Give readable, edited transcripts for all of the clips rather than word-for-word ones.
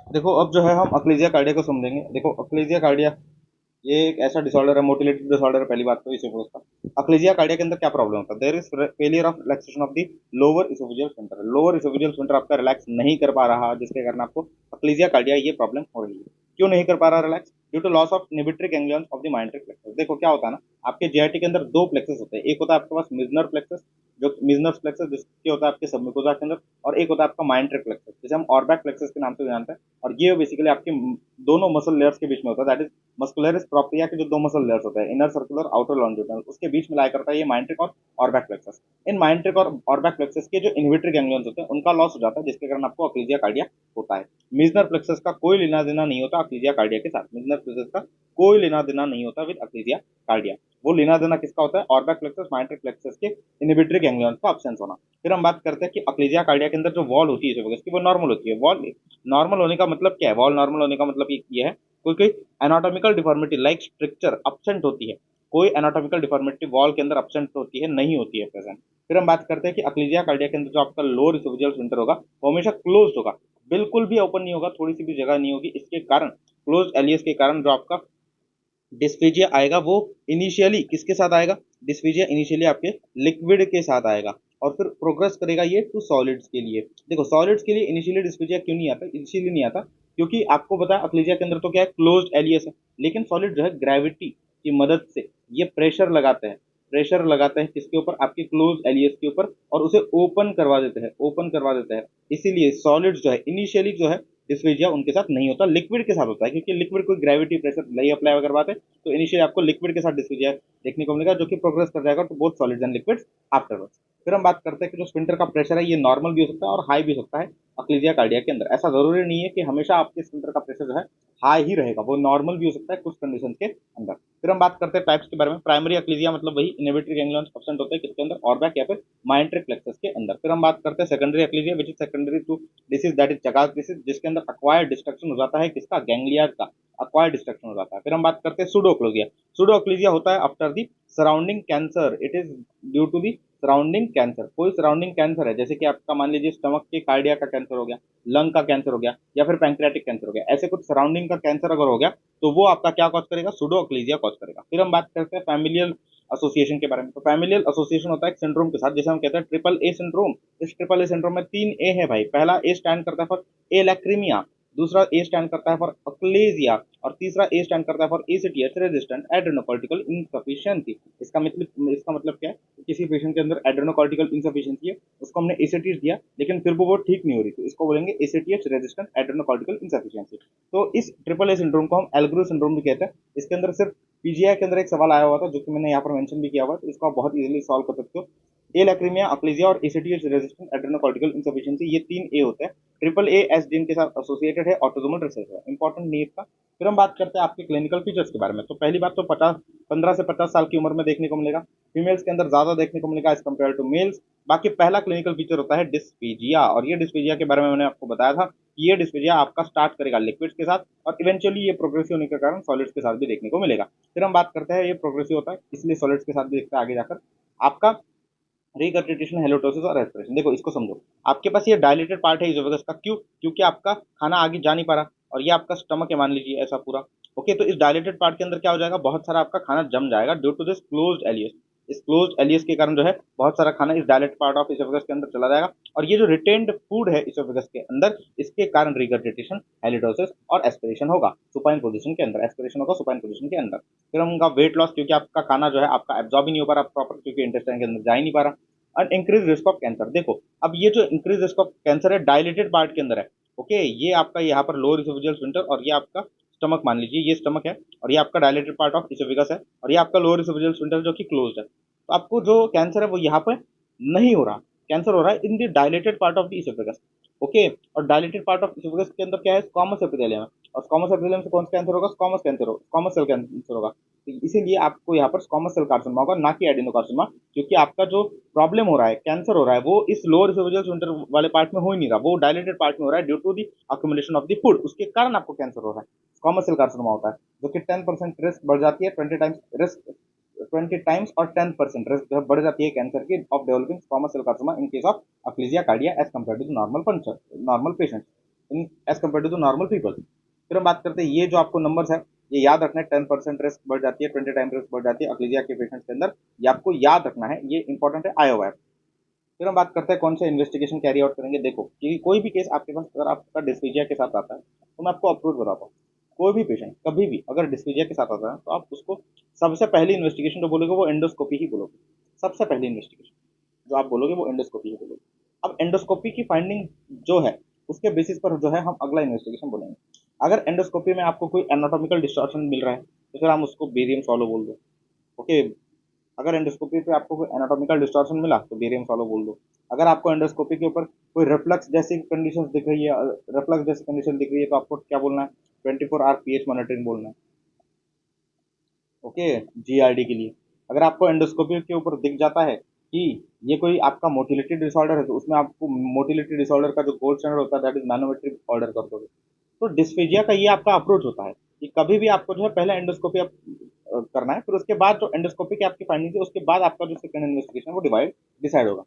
देखो अब जो है हम अक्लेजिया कार्डिया को समझेंगे। देखो अक्लेजिया कार्डिया ये एक ऐसा डिसऑर्डर है, मोटिलिटी डिसऑर्डर है। पहली बात तो इसे उसका अक्लेजिया कार्डिया के अंदर क्या प्रॉब्लम होता है? There is failure of relaxation of the lower oesophageal sphincter. Lower oesophageal sphincter आपका रिलैक्स नहीं कर पा रहा, जिसके कारण आपको अक्लेजिया कार्डिया ये प्रॉब्लम हो रही है। क्यों नहीं कर पा रहा relax? Due to loss of inhibitory ganglions of the myenteric plexus. देखो क्या होता है ना, आपके जीआईटी के अंदर दो प्लेक्सस होते हैं। एक होता है आपके पास मिजनर प्लेक्सस, जो मिजनर प्लेक्सस जिसके होता है आपके सबम्यूकोसा के अंदर, और एक होता है आपका माइंट्रिक प्लेक्सस जिसे हम ऑर्बैक प्लेक्सस के नाम से जानते हैं। और ये बेसिकली आपके दोनों मसल लेयर्स के बीच में होता है, दैट इज मस्कुलरिस प्रोप्रिया के जो दो मसल लेयर्स होते हैं, इनर सर्कुलर आउटर लॉन्जिट्यूडनल, उसके बीच में लाया करता है ये माइंट्रिक और ऑर्बैक प्लेक्सस। इन माइंट्रिक और ऑर्बैक प्लेक्सस के जो इन्हिबिटरी गैंग्लियंस होते हैं उनका लॉस हो जाता है, जिसके कारण आपको अक्लेजिया कार्डिया होता है। मिजनर प्लेक्सस का कोई लेना देना नहीं होता अक्लेजिया कार्डिया के साथ। मिजनर प्लेक्सस का कोई लेना देना नहीं होता विद अक्लेजिया कार्डिया। वो लेना देना किसका होता है? ऑर्बैक प्लेक्सस माइंट्रिक प्लेक्सस के इन्हिबिटरी गैंग्लियंस का अब्सेंस होना। फिर हम बात करते हैं कि अक्लेजिया कार्डिया के अंदर जो वॉल होती है इसोफेगस की, वो नॉर्मल होती है। वॉल नॉर्मल होने का मतलब क्या है? वॉल नॉर्मल होने का मतलब ये है, कोई anatomical deformity like structure absent होती है। कोई एनाटॉमिकल डिफॉर्मिटी वॉल के अंदर अब्सेंट होती है, नहीं होती है प्रेजेंट। फिर हम बात करते हैं कि अक्लेजिया कार्डिया के अंदर जो आपका लोअर इसोफेजियल स्फिंक्टर होगा वो हमेशा क्लोज होगा, बिल्कुल भी ओपन नहीं होगा, थोड़ी सी भी जगह नहीं होगी। इसके कारण क्लोज एलियस के कारण जो आपका डिस्फेजिया आएगा वो इनिशियली किसके साथ आएगा? डिस्फेजिया इनिशियली आपके लिक्विड के साथ आएगा और फिर प्रोग्रेस करेगा ये टू सॉलिड्स के लिए। देखो सॉलिड्स के लिए इनिशियली डिस्फेजिया क्यों नहीं आता? इनिशियली नहीं आता क्योंकि आपको पता है अक्लेजिया के अंदर तो क्या है, क्लोज्ड एलियस है। लेकिन सॉलिड जो है ग्रेविटी की मदद से ये प्रेशर लगाते हैं किसके ऊपर? आपके क्लोज एलियस के ऊपर, और उसे ओपन करवा देते हैं। इसीलिए सॉलिड जो है इनिशियली जो है डिस्फेजिया उनके साथ नहीं होता, लिक्विड के साथ होता है। क्योंकि लिक्विड कोई ग्रेविटी प्रेशर नहीं अप्लाई करवाते, तो इनिशियली आपको लिक्विड के साथ डिस्फेजिया देखने को मिलेगा, जो कि प्रोग्रेस कर जाएगा तो both solids and liquids afterwards. फिर हम बात करते हैं कि जो स्फिंक्टर का प्रेशर है ये नॉर्मल भी हो सकता है और हाई भी हो सकता है अक्लेजिया कार्डिया के अंदर। ऐसा जरूरी नहीं है कि हमेशा आपके स्फिंक्टर का प्रेशर जो है हाई ही रहेगा, वो नॉर्मल भी हो सकता है कुछ कंडीशन के अंदर। फिर हम बात करते हैं टाइप्स के बारे में। प्राइमरी अक्लेजिया मतलब वही इनहिबिटरी गैंग्लियंस एब्सेंट होते हैं किसके अंदर? ऑर्बैक या फिर माइंट्रिक प्लेक्सस के अंदर। फिर हम बात करते हैं secondary achalasia which is secondary to disease that is Chagas disease, जिसके अंदर अक्वायर्ड डिस्ट्रक्शन हो जाता है किसका? गैंग्लिया का अक्वायर्ड डिस्ट्रक्शन हो जाता है। फिर हम बात करते हैं सूडोक्लोजिया। सूडोक्लोजिया होता है after the surrounding cancer, it is due to the surrounding cancer. कोई सराउंडिंग कैंसर है, जैसे कि आपका मान लीजिए स्टमक के कार्डिया का कैंसर हो गया, लंग का कैंसर हो गया, या फिर पैंक्रियाटिक कैंसर हो गया, ऐसे कुछ सराउंडिंग का कैंसर अगर हो गया तो वो आपका क्या कॉज करेगा? सूडोक्लेजिया कॉज करेगा। फिर हम बात करते हैं फैमिलियल एसोसिएशन के बारे में। तो फैमिलियल एसोसिएशन होता है एक सिंड्रोम के साथ, जिसे हम कहते हैं ट्रिपल ए सिंड्रोम। इस ट्रिपल ए सिंड्रोम में तीन ए है भाई। पहला ए स्टैंड करता है फॉर एलैक्रीमिया, दूसरा ए स्टैंड करता है फॉर अक्लेजिया, और तीसरा ए स्टैंड करता है for ACTH resistant adrenocortical insufficiency. इसका मतलब क्या है? किसी पेशेंट के अंदर एड्रेनोकॉर्टिकल इनसफिशिएंसी है, उसको हमने एसीटीएच दिया लेकिन फिर वो ठीक नहीं हो रही, तो इसको बोलेंगे एसीटीएच रेजिस्टेंट एड्रेनोकॉर्टिकल इनसफिशिएंसी। तो इस ट्रिपल ए सिंड्रोम को हम एल्ग्रो सिंड्रोम भी कहते हैं। इसके अंदर सिर्फ पीजीआई के अंदर एक सवाल आया हुआ था जो कि मैंने यहाँ पर मेंशन भी किया हुआ है, तो इसको आप बहुत इजीली सॉल्व कर सकते हो। ए लैक्रीमिया, अक्लेजिया और एसीटीएच रेजिस्टेंट एड्रेनोकॉर्टिकल इनसफिशिएंसी, ये तीन ए होते हैं। ट्रिपल ए एस जीन के साथ एसोसिएटेड है, ऑटोसोमल रिसेसिव है, इंपॉर्टेंट नहीं इसका। फिर हम बात करते हैं आपके क्लिनिकल फीचर्स के बारे में। तो पहली बात तो 15 से 50 साल की उम्र में देखने को मिलेगा। फीमेल्स के अंदर ज्यादा देखने को मिलेगा एज कम्पेयर टू मेल्स। बाकी पहला क्लिनिकल फीचर होता है डिस्पीजिया, और ये डिस्पीजिया के बारे में मैंने आपको बताया था कि ये डिस्पीजिया आपका स्टार्ट करेगा लिक्विड्स के साथ और इवेंचुअली ये प्रोग्रेसिव होने के कारण सॉलिड्स के साथ भी देखने को मिलेगा। फिर हम बात करते हैं ये प्रोग्रेसिव होता है इसलिए सॉलिड्स के साथ भी देखते हैं आगे जाकर। आपका रिकर्टिटेशन, हेलोटोसिस और रेस्पिरेशन। देखो इसको समझो, आपके पास ये डायलेटेड पार्ट है इजोफेगस का। क्यों? क्योंकि आपका खाना आगे जा नहीं पा रहा और ये आपका स्टमक है मान लीजिए ऐसा पूरा। ओके, तो इस डायलेटेड पार्ट के अंदर क्या हो जाएगा? बहुत सारा आपका खाना जम जाएगा due to this closed LES. इस क्लोज्ड एलियस के कारण जो है बहुत सारा खाना इस डायलेटेड पार्ट ऑफ इसोफेगस के अंदर चला जाएगा, और ये जो रिटेन्ड फूड है इसोफेगस के अंदर, इसके कारण रिगर्जिटेशन, हेलिडोसिस और एस्पिरेशन होगा सुपाइन पोजीशन के अंदर। एस्पिरेशन होगा सुपाइन पोजीशन के अंदर। फिर होगा वेट लॉस, क्योंकि आपका खाना जो है आपका एब्जॉर्ब ही नहीं हो पा रहा प्रॉपर, क्योंकि इंटेस्टाइन के अंदर जा ही नहीं पा रहा। और इंक्रीज रिस्क ऑफ कैंसर। देखो अब ये जो इंक्रीज रिस्क ऑफ कैंसर है डायलेटेड पार्ट के अंदर है। ओके, ये आपका यहाँ पर लोअर इसोफेजियल स्फिंक्टर और ये आपका स्टमक मान लीजिए, ये स्टमक है और ये आपका डायलेटेड पार्ट ऑफ इसोफेगस है, और ये आपका लोअर इसोफेजियल स्फिंक्टर जो कि क्लोज्ड है। तो आपको जो कैंसर है वो यहाँ पे नहीं हो रहा, कैंसर हो रहा है in the dilated part of the oesophagus. Okay, और डायलेटेड पार्ट ऑफ इसोफेगस के अंदर क्या है? स्क्वामस एपिथेलियम है, और स्क्वामस एपिथेलियम से कौन सा कैंसर होगा? स्क्वामस कैंसर होगा, स्क्वामस सेल कैंसर होगा। तो इसीलिए आपको यहाँ पर स्क्वामस सेल कार्सिनोमा होगा, ना कि एडिनोकार्सिनोमा, क्योंकि आपका जो प्रॉब्लम हो रहा है, कैंसर हो रहा है, वो इस लोअर इसोफेजियल स्फिंक्टर वाले पार्ट में हो ही नहीं रहा, वो डायलेटेड पार्ट में हो रहा है due to the accumulation of the food, उसके कारण आपको कैंसर हो रहा है। स्क्वामस सेल कार्सिनोमा होता है जो कि 10% रिस्क बढ़ जाती है, 20 टाइम्स और 10% रिस्क जो है बढ़ जाती है कैंसर की of developing squamous cell carcinoma in case of achalasia cardia as compare to normal patient. In as compare to the normal people. फिर हम बात करते हैं ये जो आपको नंबर्स है ये याद रखना है, 10% रिस्क बढ़ जाती है, 20 टाइम रिस्क बढ़ जाती है अक्लीजिया के पेशेंट्स के अंदर, ये आपको याद रखना है, ये इंपॉर्टेंट है आयोवा। फिर हम बात करते हैं कौन से इन्वेस्टिगेशन कैरी आउट करेंगे। देखो कि कोई भी केस आपके पास अगर आपका डिस्पीजिया के साथ आता है तो मैं आपको अप्रोच बताता हूँ। कोई भी पेशेंट कभी भी अगर डिस्पीजिया के साथ आता है तो आप उसको सबसे पहली इन्वेस्टिगेशन जो बोलोगे वो एंडोस्कोपी ही बोलोगे। सबसे पहली इन्वेस्टिगेशन जो आप बोलोगे वो एंडोस्कोपी ही बोलोगे। अब एंडोस्कोपी की फाइंडिंग जो है उसके बेसिस पर जो है हम अगला इन्वेस्टिगेशन बोलेंगे। अगर एंडोस्कोपी में आपको कोई एनाटॉमिकल डिस्टॉर्शन मिल रहा है तो फिर हम उसको बेरियम सॉलो बोल दो। ओके, अगर एंडोस्कोपी पे आपको कोई एनाटॉमिकल डिस्टॉर्शन मिला तो बेरियम सॉलो बोल दो। अगर आपको एंडोस्कोपी के ऊपर कोई रिफ्लक्स जैसी कंडीशन दिख रही है, रिफ्लक्स जैसी कंडीशन दिख रही है तो आपको क्या बोलना है, 24 आवर पीएच मॉनिटरिंग बोलना है। ओके, जीआरडी के लिए। अगर आपको एंडोस्कोपी के ऊपर दिख जाता है कि ये कोई आपका मोटिलिटी डिसऑर्डर है तो उसमें आपको मोटिलिटी डिसऑर्डर का जो गोल्ड स्टैंडर्ड होता है दैट इज मैनोमेट्रिक ऑर्डर कर दोगे। तो डिस्फेजिया का ये आपका अप्रोच होता है कि कभी भी आपको जो है पहले एंडोस्कोपी आप करना है, फिर उसके बाद जो एंडोस्कोपी की आपकी फाइंडिंग है उसके बाद आपका जो सेकंड इन्वेस्टिगेशन वो डिसाइड होगा।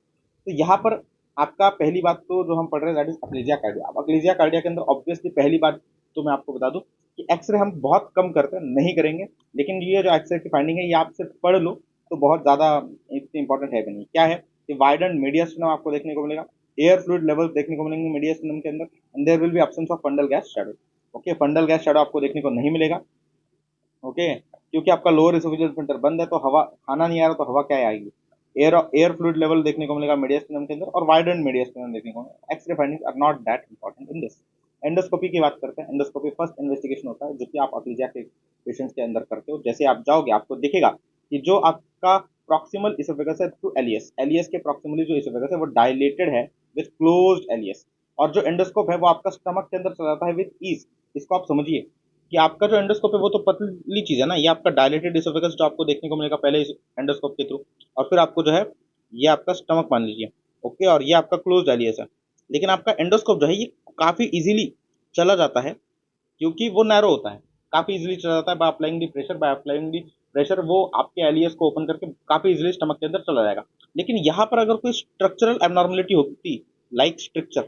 तो यहाँ पर आपका पहली बात तो जो हम पढ़ रहे हैं दैट इज अक्लीजिया कार्डिया। अब अक्लीजिया कार्डिया के अंदर ऑब्वियसली पहली बात तो मैं आपको बता दूं कि एक्सरे हम बहुत कम करते हैं, नहीं करेंगे, लेकिन ये जो एक्सरे की फाइंडिंग है ये आप सिर्फ पढ़ लो तो बहुत ज़्यादा इतनी इंपॉर्टेंट है भी नहीं। क्या है कि वाइड एंड मीडियम आपको देखने को मिलेगा, एयर फ्लूइड लेवल्स देखने को मिलेंगे मीडियम के अंदर, and there will be absence of fundal gas shadow. Okay, fundal gas shadow आपको देखने को नहीं मिलेगा। ओके, क्योंकि आपका लोअर इसोफेजियल फिल्टर बंद है तो हवा, खाना नहीं आ रहा तो हवा क्या आएगी, एयर एयर फ्लूइड लेवल देखने को मिलेगा मीडियम के अंदर और वाइड एंड मीडियम देखने को मिलेगा। X-ray findings are not that important in this. Endoscopy की बात करते हैं। एंडोस्कोपी फर्स्ट इन्वेस्टिगेशन होता है जो कि आप अक्लीजिया के पेशेंट्स के अंदर करते हो। जैसे आप जाओगे आपको दिखेगा कि जो आपका प्रॉक्सिमल इसोफेगस है टू एलियस, एलियस के प्रॉक्सिमली जो इसोफेगस है वो डायलेटेड है विद क्लोज्ड एलियस, और जो एंडोस्कोप है वो आपका स्टमक के अंदर चला जाता है विद ईज। इसको आप समझिए कि आपका जो एंडोस्कोप है वो तो पतली चीज है ना, ये आपका डायलेटेड इसोफेगस जो आपको देखने को मिलेगा पहले इस एंडोस्कोप के थ्रू, और फिर आपको जो है ये आपका स्टमक मान लीजिए। ओके, और ये आपका क्लोज एलियस है। लेकिन आपका एंडोस्कोप जो है ये काफी इजीली चला जाता है क्योंकि वो नैरो होता है, काफी इजीली चला जाता है by applying the pressure, by applying the pressure वो आपके एलियस को ओपन करके काफी इजीली स्टमक के अंदर चला जाएगा। लेकिन यहाँ पर अगर कोई स्ट्रक्चरल एबनॉर्मलिटी होती, लाइक स्ट्रक्चर,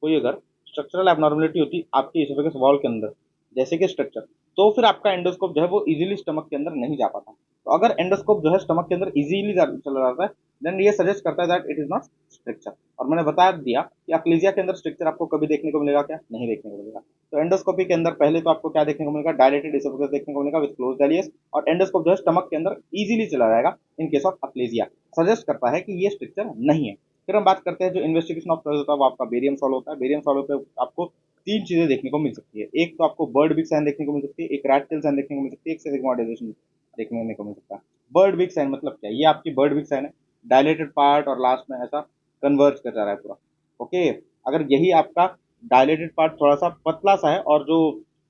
कोई अगर स्ट्रक्चरल एबनॉर्मलिटी होती आपके इसोफेगस वॉल के अंदर जैसे कि स्ट्रक्चर, तो फिर आपका एंडोस्कोप जो है वो इजीली स्टमक के अंदर नहीं जा पाता। तो अगर एंडोस्कोप जो है स्टमक के अंदर इजीली चला जाता है देन ये सजेस्ट करता है that it is not structure. और मैंने बता दिया कि अक्लीजिया के अंदर स्ट्रक्चर आपको कभी देखने को मिलेगा क्या, नहीं देखने को मिलेगा। तो एंडोस्कोपी के अंदर पहले तो आपको क्या देखने को मिलेगा, डायलेटेड इसोफेगस देखने को मिलेगा विद क्लोज्ड एलियस, और एंडोस्कोप जो है स्टमक के अंदर इजीली चला जाएगा इन केस ऑफ अक्लीजिया, सजेस्ट करता है कि ये स्ट्रक्चर नहीं है। फिर हम बात करते हैं जो इन्वेस्टिगेशन ऑफ होता है वो आपका बेरियम सॉल्व होता है। बेरियम सॉल्व पे आपको तीन चीजें देखने को मिल सकती है। एक तो आपको बर्ड बिग साइन देखने को मिल सकती है, एक रैट टेल साइन देखने को मिल सकती है, एक सिग्मोइडाइजेशन देखने को मिल सकता है। बर्ड बिग साइन मतलब क्या, ये आपकी बर्ड बिग साइन है, डायलेटेड पार्ट और लास्ट में ऐसा कन्वर्ज कर जा रहा है पूरा। ओके, अगर यही आपका डायलेटेड पार्ट थोड़ा सा पतला सा है और जो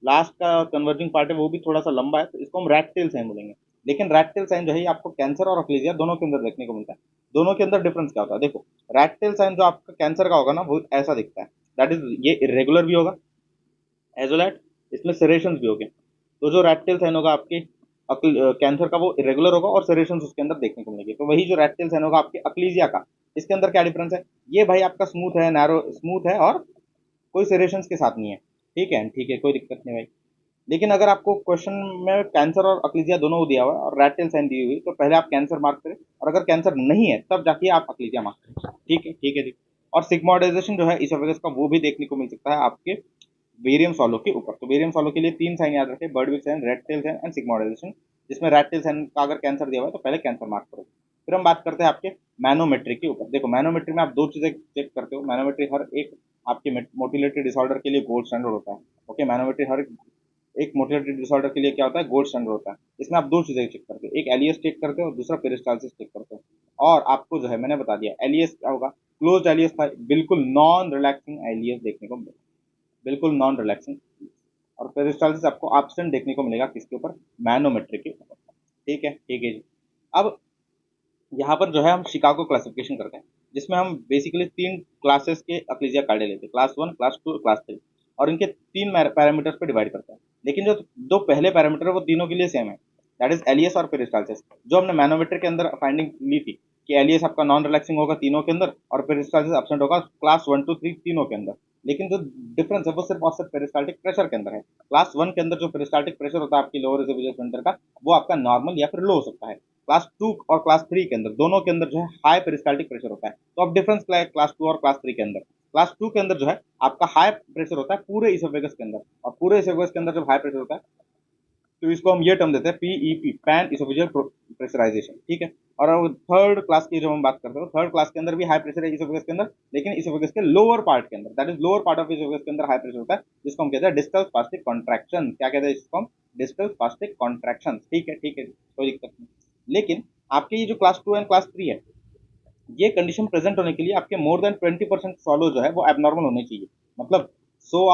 लास्ट का कन्वर्जिंग पार्ट है वो भी थोड़ा सा लंबा है तो इसको हम रैट टेल साइन बोलेंगे। लेकिन रैट टेल साइन जो है आपको कैंसर और अक्लीजिया दोनों के अंदर देखने को मिलता है। दोनों के अंदर डिफरेंस क्या होता है, देखो रैट टेल साइन जो आपका कैंसर का होगा ना वो ऐसा दिखता है, दैट इज ये इरेगुलर भी होगा एज वेल एट इसमें सेरेशंस भी होंगे। तो जो रैट टेल साइन होगा आपके कैंसर का वो इरेगुलर होगा और सेरेशंस उसके अंदर देखने को मिलेंगे। तो वही जो रैट टेल साइन होगा आपके अक्लीजिया का, इसके अंदर क्या डिफरेंस है, ये भाई आपका स्मूथ है, नैरो स्मूथ है और कोई सेरेशंस के साथ नहीं है। ठीक है कोई दिक्कत नहीं भाई। लेकिन अगर आपको क्वेश्चन में कैंसर और अक्लीजिया दोनों दिया हुआ है और रैट टेल साइन दी हुई तो पहले आप कैंसर मार्क करें, और अगर कैंसर नहीं है तब जाके आप अक्लीजिया मार्क करें। ठीक है ठीक। और सिग्मोइडाइजेशन जो है इसोफेगस का वो भी देखने को मिल सकता है आपके बेरियम सॉलो के ऊपर। तो बेरियम सॉलो के लिए तीन साइन याद रखें, bird beak sign, red tail sign and sigmoidisation, जिसमें रेड टेल साइन का अगर कैंसर दिया हुआ है तो पहले कैंसर मार्क करो। फिर हम बात करते हैं आपके मैनोमेट्रिक के ऊपर। देखो मैनोमेट्री में आप दो चीजें चेक करते हो, मैनोमेट्री हर एक आपके मोटिलिटी डिसऑर्डर के लिए गोल्ड स्टैंडर्ड होता है। ओके, मैनोमेट्री हर एक मोटिलिटी डिसऑर्डर के लिए क्या होता है, गोल्ड स्टैंडर्ड होता है। इसमें आप दो चीजें चेक करते हो, एक एलियस चेक करते हो और दूसरा पेरिस्टाल्सिस चेक करते हो। और आपको जो है मैंने बता दिया एलियस क्या होगा, क्लोज एलियस था, बिल्कुल नॉन रिलैक्सिंग एलियस देखने को मिलेगा, बिल्कुल नॉन रिलैक्सिंग। और पेरिस्टाल्सिस आपको एब्सेंट देखने को मिलेगा किसके ऊपर, मैनोमेट्री के ऊपर। ठीक है जी। अब यहाँ पर जो है हम शिकागो क्लासिफिकेशन करते हैं जिसमें हम बेसिकली तीन क्लासेस के अक्लीजिया कार्डिया लेते हैं, क्लास 1, क्लास 2 और क्लास 3, और इनके तीन पैरामीटर्स पे डिवाइड करते हैं। लेकिन जो दो पहले पैरामीटर है वो तीनों के लिए सेम है, दैट इज एलियस और पेरिस्टाल्सिस। जो हमने मैनोमीटर के अंदर फाइंडिंग ली थी कि एलियस आपका नॉन रिलैक्सिंग होगा तीनों के अंदर और पेरिस्टाल्सिस एब्सेंट होगा क्लास 1 to 3 तीनों के अंदर। लेकिन जो डिफरेंस है वो सिर्फ और सिर्फ पेरिस्टाल्टिक प्रेशर के अंदर है। क्लास 1 के अंदर जो पेरिस्टाल्टिक प्रेशर होता है आपकी लोअर इसोफेजियल स्फिंक्टर का, वो आपका नॉर्मल या फिर लो हो सकता है। क्लास 2 और क्लास 3 के अंदर, दोनों के अंदर जो है हाई पेरिस्टाल्टिक प्रेशर होता है। तो अब डिफरेंस क्या है क्लास 2 और क्लास 3 के अंदर? क्लास 2 के अंदर जो है आपका हाई प्रेशर होता है पूरे इसोफेगस के अंदर, और पूरे इसोफेगस के अंदर जब हाई प्रेशर होता है तो इसको हम ये टर्म देते हैं पीईपी, पैन इसोफेजियल प्रेशराइजेशन, ठीक है। और अब थर्ड क्लास की जब हम बात करते हैं, थर्ड क्लास के अंदर भी हाई प्रेशर है इसोफेगस के अंदर, लेकिन इसोफेगस के लोअर पार्ट के अंदर, that is lower part of oesophagus के अंदर हाई प्रेशर होता है, जिसको हम कहते हैं डिस्टल स्पास्टिक कॉन्ट्रैक्शन। क्या कहते हैं इसको हम? डिस्टल स्पास्टिक कॉन्ट्रैक्शन, ठीक है ठीक है, कोई दिक्कत नहीं। लेकिन आपके ये जो क्लास 2 एंड क्लास 3 है, ये कंडीशन प्रेजेंट होने के लिए आपके मोर देन 20% सॉलो जो है वो एबनॉर्मल होने चाहिए। मतलब 100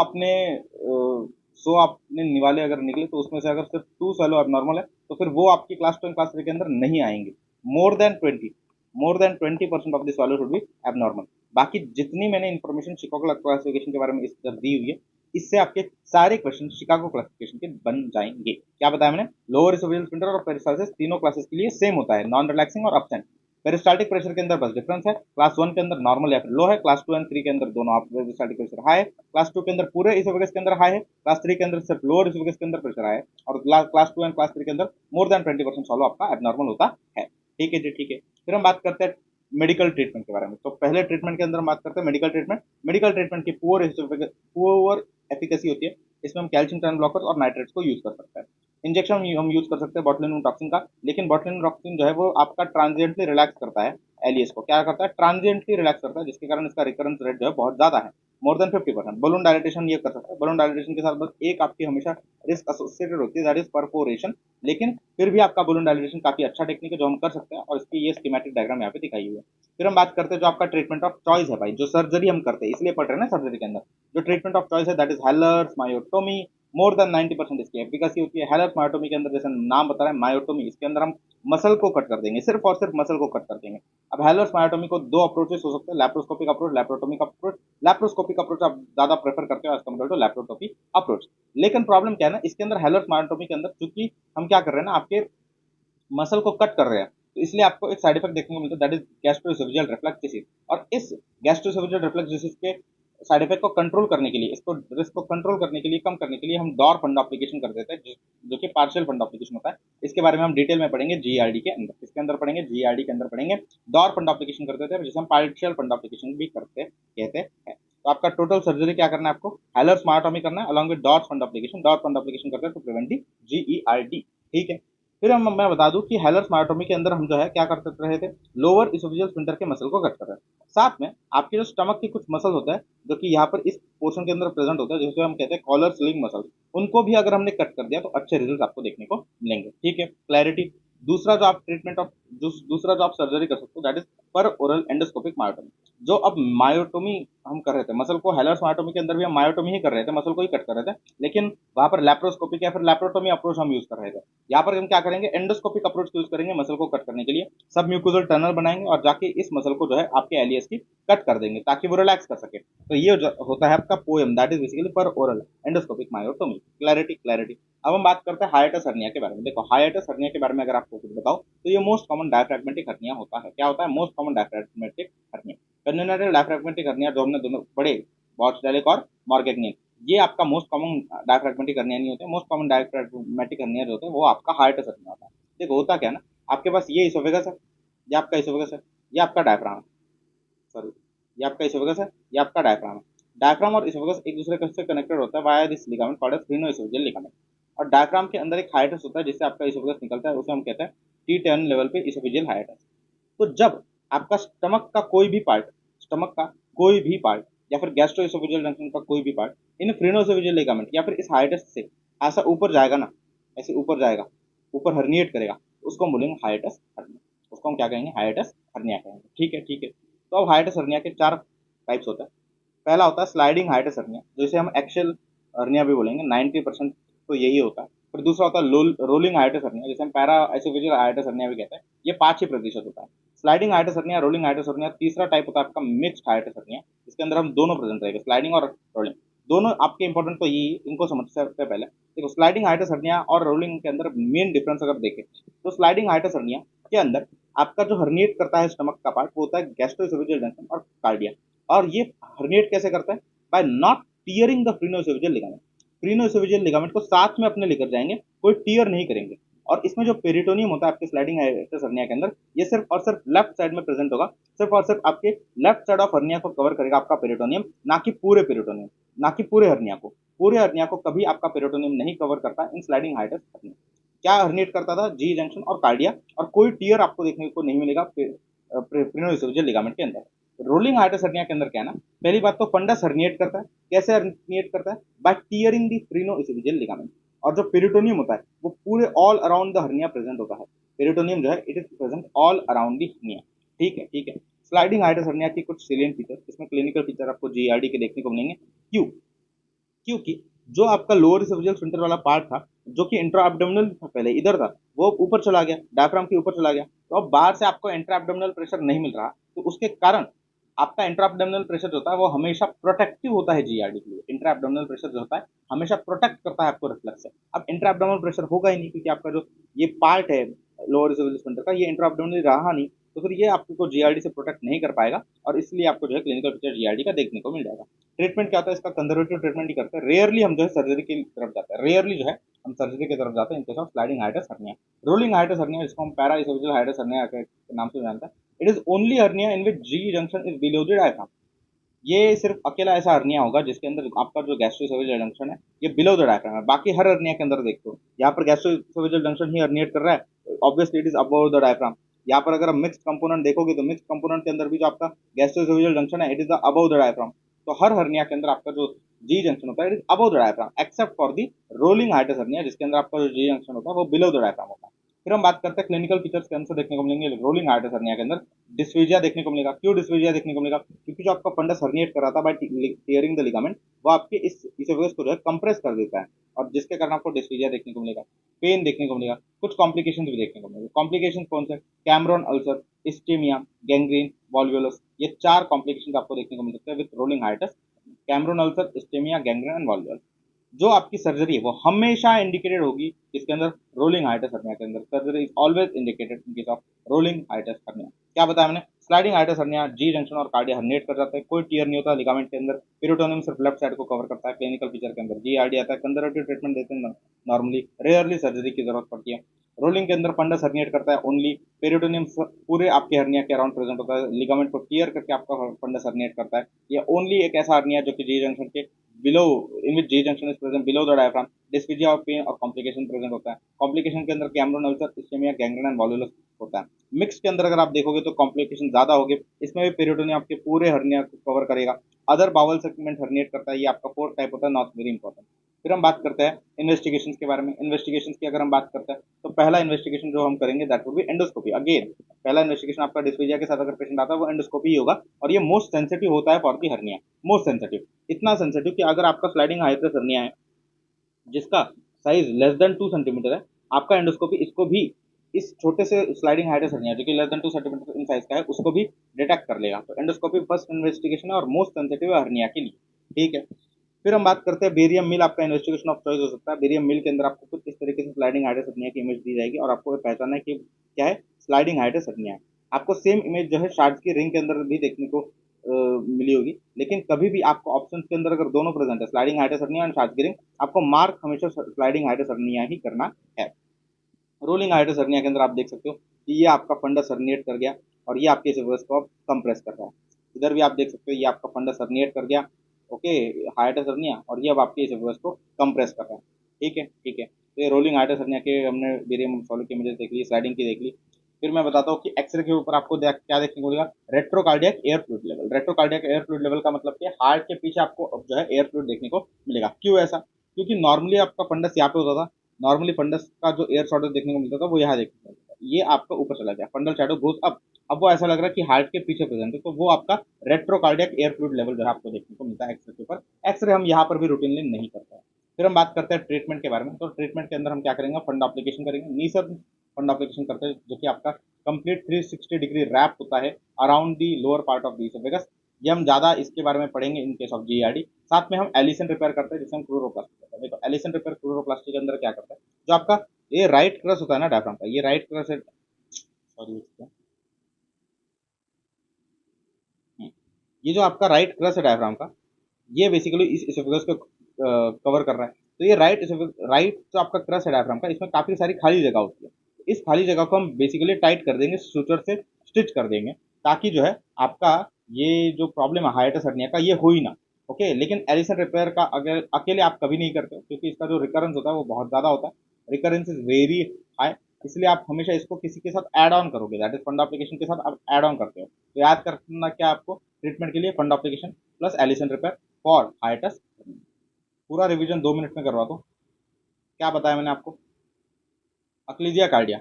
आपने निवाले अगर निकले तो उसमें से अगर सिर्फ 2 सॉलो एबनॉर्मल है तो फिर वो आपकी क्लास 2 क्लास 3 के अंदर नहीं आएंगे। मोर than 20, more than 20% of the सॉलो should be abnormal. बाकी जितनी मैंने इन्फॉर्मेशन शिकागो क्लासिफिकेशन के बारे में इस तरफ दी हुई है, इससे आपके सारे क्वेश्चन शिकागो क्लासिफिकेशन के बन जाएंगे। क्या बताया मैंने? लोअर इसोफेजियल स्फिंक्टर और पेरिस्टाल्सिस तीनों क्लासेस के लिए सेम होता है, नॉन रिलैक्सिंग और अपसेंट। पेरिस्टाल्टिक प्रेशर के अंदर बस डिफरेंस है, क्लास 1 के अंदर नॉर्मल या फिर लो है, क्लास 2 एंड 3 के अंदर दोनों आप पेरिस्टाल्टिक प्रेशर हाई है, क्लास 2 के अंदर पूरे इसोफेगस के अंदर हाई है, क्लास 3 के अंदर सिर्फ लोअर इसोफेगस के अंदर प्रेशर हाई है, और क्लास 2 एंड क्लास 3 के अंदर मोर देन 20% सॉलो आपका एबनॉर्मल होता है। ठीक है जी, ठीक है। फिर हम बात करते हैं मेडिकल ट्रीटमेंट के बारे में। तो पहले ट्रीटमेंट के अंदर हम बात करते हैं मेडिकल ट्रीटमेंट। मेडिकल ट्रीटमेंट की पुअर एफिकेसी होती है, इसमें हम कैल्शियम चैनल ब्लॉकर्स और नाइट्रेट्स को यूज कर सकते हैं। इंजेक्शन हम यूज कर सकते हैं बॉटुलिनम टॉक्सिन का, लेकिन बॉटुलिनम टॉक्सिन जो है वो आपका ट्रांजिएंटली रिलैक्स करता है, एलियस को क्या करता है, ट्रांजिएंटली रिलैक्स करता है, जिसके कारण इसका रिकरेंस रेट जो है बहुत ज्यादा है, मोर देन 50%। बलून डायलिटेशन ये कर सकता है। बलून डायलिटेशन के साथ बस एक आपकी हमेशा रिस्क एसोसिएटेड होती है, दैट इज परफोरेशन, लेकिन फिर भी आपका बलून डायलिटेशन काफी अच्छा टेक्निक है जो हम कर सकते हैं, और इसकी ये स्कीमेटिक डायग्राम यहाँ पे दिखाई हुई है। फिर हम बात करते हैं जो आपका ट्रीटमेंट ऑफ चॉइस है भाई, जो सर्जरी हम करते हैं इसलिए पढ़ रहे हैं ना सर्जरी के अंदर, जो ट्रीटमेंट ऑफ चॉइस है that is healers मायोटोमी। More than 90% इसकी एफिकेसी होती है। हेलर्स मायोटोमी के अंदर जैसे नाम बता रहे हैं मायोटोमी, इसके अंदर हम मसल को कट कर देंगे, सिर्फ और सिर्फ मसल को कट कर देंगे। अब हेलर्स मायोटोमी को दो अप्रोचेस हो सकते हैं, laparoscopic approach, laparotomic approach. Laparoscopic approach आप ज्यादा प्रेफर करते हो as compare to laparotomy approach. लेकिन प्रॉब्लम क्या है ना, इसके अंदर हेलर्स मायोटोमी के अंदर चूंकि हम क्या कर रहे हैं ना, आपके मसल को कट कर रहे हैं, तो इसलिए आपको एक साइड इफेक्ट देखने को मिलता है, that is gastro-oesophageal reflux disease. और इस गैस्ट्रोएसोफेजियल रिफ्लक्स डिसीज के साइड इफेक्ट को कंट्रोल करने के लिए, इसको रिस्क को कंट्रोल करने के लिए, कम करने के लिए हम डॉर फंड एप्लीकेशन कर देते हैं, जो कि पार्शियल फंड एप्लीकेशन होता है। इसके बारे में हम डिटेल में पढ़ेंगे जीआरडी के अंदर, इसके अंदर पढ़ेंगे जीआरडी के अंदर पढ़ेंगे। डॉर फंड एप्लीकेशन कर देते हैं, जिसे हम पार्शियल फंड एप्लीकेशन भी करते कहते हैं। तो आपका टोटल सर्जरी क्या करना है आपको? हेलर्स मायोटोमी करना है along with dot fund application. Dot fund application करते हैं टू प्रिवेंट दी जीईआरडी, ठीक है। फिर हम मैं बता दूं कि हेलर्स मायोटोमी के अंदर हम जो है क्या करते रहे थे, लोअर इसोफेजियल स्फिंक्टर के मसल को कट कर रहे हैं। साथ में आपके जो स्टमक की कुछ मसल होता है जो कि यहाँ पर इस पोर्शन के अंदर प्रेजेंट होता है, जिसे हम कहते हैं कॉलर स्लिंग मसल, उनको भी अगर हमने कट कर दिया तो अच्छे रिजल्ट आपको देखने को मिलेंगे, ठीक है, क्लैरिटी। दूसरा जो आप ट्रीटमेंट ऑफ दूसरा जो आप सर्जरी कर सकते हो दैट इज पर ओरल एंडोस्कोपिक मायोटोमी। जो अब मायोटोमी हम कर रहे थे मसल को, हेलर्स मायोटोमी के अंदर भी हम मायोटोमी ही कर रहे थे, मसल को ही कट कर रहे थे, लेकिन वहां पर लैप्रोस्कोपिक या फिर लैप्रोटोमी अप्रोच हम यूज कर रहे थे। यहाँ पर हम क्या करेंगे, एंडोस्कोपिक अप्रोच यूज करेंगे मसल को कट करने के लिए। सब म्यूकोजल टनल बनाएंगे और जाके इस मसल को जो है आपके एलियस की कट कर देंगे ताकि वो रिलैक्स कर सके। तो ये जो होता है आपका पोएम, दैट इज बेसिकली पर ओरल एंडोस्कोपिक मायोटोमी। Clarity clarity. अब हम बात करते हैं हाइएटस हर्निया के बारे में। देखो हाइएटस हर्निया के बारे में अगर आपको कुछ बताओ तो ये मोस्ट कॉमन डायफ्रैग्मेटिक हर्निया होता है। क्या होता है? Most common diaphragmatic hernia. Congenital diaphragmatic hernia जो हमने दोनों पढ़े, बॉर्चडेलिक और मॉर्गेनियन, ये आपका मोस्ट कॉमन डायफ्रैग्मेटिक हर्निया नहीं होते। मोस्ट कॉमन डायफ्रैग्मेटिक हर्निया जो होते हैं वो आपका हाइएटस हर्निया होता है। देखो होता क्या है ना, आपके पास ये इसोफेगस है, ये आपका इसोफेगस है, ये आपका डायफ्राम है, सॉरी, ये आपका इसोफेगस है, ये आपका डायफ्राम है। डायफ्राम और इसोफेगस एक दूसरे से कनेक्टेड होता है via this ligament called as phrenoesophageal ligament. और डायफ्राम के अंदर एक हाइएटस होता है जिससे आपका इसोफेगस निकलता है, उसे हम कहते हैं T10 लेवल पे इसोफेजियल हाइएटस। तो जब आपका स्टमक का कोई भी पार्ट या फिर गैस्ट्रोएसोफेजियल जंक्शन का कोई भी पार्ट इन फ्रीनोएसोफेजियल लिगामेंट या फिर इस हाइएटस से ऐसा ऊपर जाएगा ना, ऐसे ऊपर जाएगा, ऊपर हर्निएट करेगा, उसको हम बोलेंगे हाइएटस हर्निया। उसको हम क्या कहेंगे? हाइएटस हर्निया कहेंगे, ठीक है ठीक है। तो अब हाइएटस हर्निया के चार टाइप्स होता है। पहला होता है स्लाइडिंग हाइएटस हर्निया, जिसे हम एक्सेल हर्निया भी बोलेंगे, 90% तो यही होता है। फिर दूसरा होता है रोलिंग हाइएटस हर्निया, जिसे हम पैरा एसोफेजियल हाइएटस हर्निया भी कहते हैं, ये 5% होता है। Sliding hiatus hernia, rolling hiatus hernia. तीसरा टाइप होता है आपका मिक्स्ड हाइएटस हर्निया, इसके अंदर हम दोनों प्रेजेंट रहेंगे, स्लाइडिंग और रोलिंग दोनों। आपके इंपॉर्टेंट तो यही, इनको समझते हैं पहले। देखो स्लाइडिंग हाइएटस हर्निया और रोलिंग के अंदर मेन डिफरेंस अगर देखें तो स्लाइडिंग हाइएटस हर्निया के अंदर आपका जो हर्निएट करता है स्टमक का पार्ट वो होता है गैस्ट्रोएसोफेजियल जंक्शन और कार्डिया। और ये हर्निएट कैसे करता है? By not tearing the phrenoesophageal ligament. Phrenoesophageal ligament को साथ में अपने लेकर जाएंगे, कोई टीयर नहीं करेंगे। और इसमें जो पेरिटोनियम होता है आपके स्लाइडिंग हाइएटस हर्निया के अंदर, ये सिर्फ और सिर्फ लेफ्ट साइड में प्रेजेंट होगा, सिर्फ और सिर्फ आपके लेफ्ट साइड ऑफ हर्निया को कवर करेगा आपका पेरिटोनियम, ना कि पूरे पेरिटोनियम, ना कि पूरे हर्निया को। पूरे हर्निया को कभी आपका पेरिटोनियम नहीं कवर करता इन स्लाइडिंग हाइएटस हर्निया। क्या हर्निएट करता था? जी जंक्शन और कार्डिया, और कोई टीयर आपको देखने को नहीं मिलेगा फ्रीनोएसोफेजियल लिगामेंट के अंदर। रोलिंग हाइएटस हर्निया के अंदर क्या है ना, पहली बात तो फंडस हर्निएट करता है। कैसे हर्निएट करता है? By tearing the phrenoesophageal ligament. और जो पेरिटोनियम होता है वो पूरे all around the hernia present होता है। पेरिटोनियम जो है it is present all around the hernia. ठीक है, ठीक है। स्लाइडिंग हाइएटस हर्निया की कुछ सेलिएंट फीचर, इसमें क्लिनिकल फीचर आपको जीआरडी के देखने को मिलेंगे। क्यों? क्योंकि जो आपका लोअर इसोफेजियल स्फिंक्टर वाला पार्ट था, जो कि इंट्रा एब्डोमिनल था पहले इधर था, वो ऊपर चला गया, डायफ्राम के ऊपर चला गया। तो अब बाहर से आपको इंट्रा एब्डोमिनल प्रेशर नहीं मिल रहा, तो उसके कारण आपका इंट्रा एब्डोमिनल प्रेशर जो होता है वो हमेशा प्रोटेक्टिव होता है जीआरडी के लिए। इंट्रा एब्डोमिनल प्रेशर जो होता है हमेशा प्रोटेक्ट करता है आपको रिफ्लक्स से। अब इंट्रा एब्डोमिनल प्रेशर होगा ही नहीं, क्योंकि आपका जो ये पार्ट है लोअर इसोफेजियल स्फिंक्टर का, ये इंट्रा एब्डोमिनल रहा नहीं, तो फिर ये आपको जीआरडी से प्रोटेक्ट नहीं कर पाएगा, और इसलिए आपको जो है क्लिनिकल फीचर जीआरडी का देखने को मिल जाएगा। ट्रीटमेंट क्या होता है इसका? कंजर्वेटिव ट्रीटमेंट ही करते हैं। रेयरली हम जो है सर्जरी की तरफ जाते हैं, रेयरली जो है हम सर्जरी की तरफ जाते हैं in case of sliding hiatus hernia. Rolling hiatus hernia, जिसको हम पैरा इसोफेजियल हाइएटस हर्निया के नाम से जानते हैं, it is only hernia in which G junction is below the diaphragm. ये सिर्फ अकेला ऐसा हर्निया होगा जिसके अंदर आपका जो गैस्ट्रोएसोफेजियल जंक्शन है ये बिलो द डायफ्राम है। बाकी हर हर्निया के अंदर देखो, यहाँ पर गैस्ट्रोएसोफेजियल जंक्शन ही हर्निएट कर रहा है, obviously it is above the diaphragm. यहाँ पर अगर हम मिक्स्ड कंपोनेंट देखोगे तो मिक्स्ड कंपोनेंट के अंदर भी जो आपका गैस्ट्रोएसोफेजियल जंक्शन है it is the above the diaphragm. तो हर हर्निया के अंदर आपका जो जी जंक्शन होता है it is above the diaphragm, except for the rolling hiatus hernia, जिसके अंदर आपका जो जी जंक्शन होता है वो बिलो द डायफ्राम होता है। फिर हम बात करते हैं क्लिनिकल फीचर्स के अंदर देखने को मिलेंगे रोलिंग हाइएटस हर्निया के अंदर डिस्फेजिया देखने को मिलेगा। क्यों डिस्फेजिया देखने को मिलेगा? क्योंकि जो आपका फंडस हर्निएट कर रहा था बाय टियरिंग द लिगामेंट, वो आपके इस इसोफेगस को जो है कंप्रेस कर देता है, और जिसके कारण आपको डिस्फेजिया देखने को मिलेगा, पेन देखने को मिलेगा, कुछ कॉम्प्लिकेशन भी देखने को मिलेगा। कॉम्प्लिकेशन कौन से? Cameron ulcer, ischaemia, gangrene, volvulus, ये 4 कॉम्प्लिकेशन आपको देखने को मिल सकते हैं with rolling hiatus. Cameron ulcer, ischaemia, gangrene and volvulus. जो आपकी सर्जरी है वो हमेशा इंडिकेटेड होगी इसके अंदर रोलिंग हाइएटस हर्निया के अंदर। Surgery is always indicated in case of rolling hiatus hernia. क्या बताया मैंने? Sliding hiatus hernia G junction और कार्डिया हर्निएट कर जाता है, कोई टीयर नहीं होता लिगामेंट के अंदर, पेरिटोनियम सिर्फ लेफ्ट साइड को कवर करता है। क्लिनिकल फीचर के अंदर जीआरडी आता है, कंजर्वेटिव ट्रीटमेंट देते हैं नॉर्मली, रेयरली सर्जरी की जरूरत पड़ती है। रोलिंग के अंदर फंडस हर्निएट करता है ओनली, पेरिटोनियम पूरे आपके हर्निया के अराउंड प्रेजेंट होता है, लिगामेंट को टीयर करके आपका फंडस हर्निएट करता है। ये ओनली एक ऐसा हर्निया जो कि जी जंक्शन के below, in which J junction is present below the diaphragm, dysphagia of pain और complication present होता है। complication के अंदर Cameron ulcer, ischaemia, gangrene and volvulus होता है। मिक्स के अंदर अगर आप देखोगे तो कॉम्प्लिकेशन ज्यादा होगी, इसमें भी पेरिटोनियम आपके पूरे हर्निया को कवर करेगा। अदर बावल सेगमेंट हर्निएट करता है, ये आपका 4th टाइप होता है, नॉट वेरी इंपॉर्टेंट। फिर हम बात करते हैं इन्वेस्टिगेशन के बारे में। इन्वेस्टिगेशन की अगर हम बात करते हैं तो पहला इन्वेस्टिगेशन जो हम करेंगे that would be endoscopy. Again पहला इन्वेस्टिगेशन आपका डिस्फेजिया के साथ अगर पेशेंट आता है वो एंडोस्कोपी ही होगा, और ये मोस्ट सेंसिटिव होता है for the hernia. Most sensitive, इतना सेंसिटिव कि अगर आपका स्लाइडिंग हाइएटस हर्निया है जिसका साइज लेस देन 2 सेंटीमीटर है, आपका एंडोस्कोपी इसको भी, इस छोटे से स्लाइडिंग हाइएटस हर्निया जो कि less than 2 centimetre in size का है, उसको भी डिटेक्ट कर लेगा। तो एंडोस्कोपी फर्स्ट इन्वेस्टिगेशन है और मोस्ट सेंसिटिव है हर्निया के लिए। ठीक है। फिर हम बात करते हैं बेरियम मिल, आपका इन्वेस्टिगेशन ऑफ चॉइस हो सकता है। बेरियम मिल के अंदर आपको कुछ इस तरीके से स्लाइडिंग हाइएटस हर्निया की इमेज दी जाएगी, और आपको पहचानना है कि क्या है स्लाइडिंग हाइएटस हर्निया है। आपको सेम इमेज जो है शार्ट्स की रिंग के अंदर भी देखने को मिली होगी, लेकिन कभी भी आपको ऑप्शंस के अंदर अगर दोनों प्रेजेंट है, sliding hiatus hernia and shards की रिंग, आपको मार्क हमेशा स्लाइडिंग हाइएटस हर्निया ही करना है। रोलिंग हाइएटस हर्निया के अंदर आप देख सकते हो कि ये आपका फंडस हर्निएट कर गया, और ये आपके इसेफेगस को अब कंप्रेस कर रहा है। इधर भी आप देख सकते हो ये आपका फंडस हर्निएट कर गया, ओके, हाइएटस हर्निया, और ये अब आपके इसेफेगस को कंप्रेस कर रहा है। ठीक है, ठीक है। तो ये रोलिंग हाइएटस हर्निया के हमने बेरियम सॉलिड की इमेजेस देख ली, स्लाइडिंग की देख ली। फिर मैं बताता हूँ कि एक्सरे के ऊपर आपको क्या देखने को मिलेगा? Retrocardiac air fluid level. Retrocardiac air fluid level का मतलब कि हार्ट के पीछे आपको अब जो है एयर फ्लूइड देखने को मिलेगा। क्यों ऐसा? क्योंकि नॉर्मली आपका फंडस यहाँ पे होता था, नॉर्मली फंडस का जो एयर शॉर्टेज देखने को मिलता था वो यहाँ देखने को मिलता था, ये आपका ऊपर चला गया, फंडल शैडो ग्रोथ अप। अब वो ऐसा लग रहा है कि हार्ट के पीछे प्रेजेंट है, तो वो आपका रेट्रोकार्डियक एयर फ्लूइड लेवल जो है आपको देखने को मिलता है एक्सरे के ऊपर। एक्सरे हम यहाँ पर भी रूटीनली नहीं करते हैं। फिर हम बात करते हैं ट्रीटमेंट के बारे में। तो ट्रीटमेंट के अंदर हम क्या करेंगे? फंड एप्लीकेशन करेंगे, नी सर फंड एप्लीकेशन करते हैं, जो कि आपका कंप्लीट 360 डिग्री रैप होता है around the lower part of the oesophagus. ये हम ज्यादा इसके बारे में पढ़ेंगे इन केस ऑफ जीआरडी। साथ में हम एलिसन रिपेयर करते हैं, जिसे हम क्लोरोप्लास्टी करते हैं। देखो एलिसन रिपेयर क्लोरोप्लास्टी के अंदर क्या करता है, जो आपका ये राइट क्रस होता है ना डायफ्राम का, ये राइट क्रस है, सॉरी, ये जो आपका राइट क्रस है डायफ्राम का, ये बेसिकली इस इसोफेगस को कवर कर रहा है। तो ये राइट जो आपका क्रस है डायफ्राम का, इसमें काफी सारी खाली जगह होती है। इस खाली जगह को हम बेसिकली टाइट कर देंगे, सूचर से स्टिच कर देंगे, ताकि जो है आपका ये जो प्रॉब्लम है हाइटस हर्निया का, ये हो ही ना। ओके, लेकिन एलिसन रिपेयर का अगर अकेले आप कभी नहीं करते हो, क्योंकि इसका जो रिकरेंस होता है वो बहुत ज्यादा होता है, रिकरेंस इज वेरी हाई। इसलिए आप हमेशा इसको किसी के साथ ऐड ऑन करोगे, दैट इज फंड एप्लीकेशन के साथ आप ऐड ऑन करते हो। तो याद करना क्या आपको, ट्रीटमेंट के लिए fundoplication plus Allison repair for hiatus. पूरा रिवीजन 2 मिनट में करवा दो। क्या बताया मैंने आपको? अक्लीजिया कार्डिया।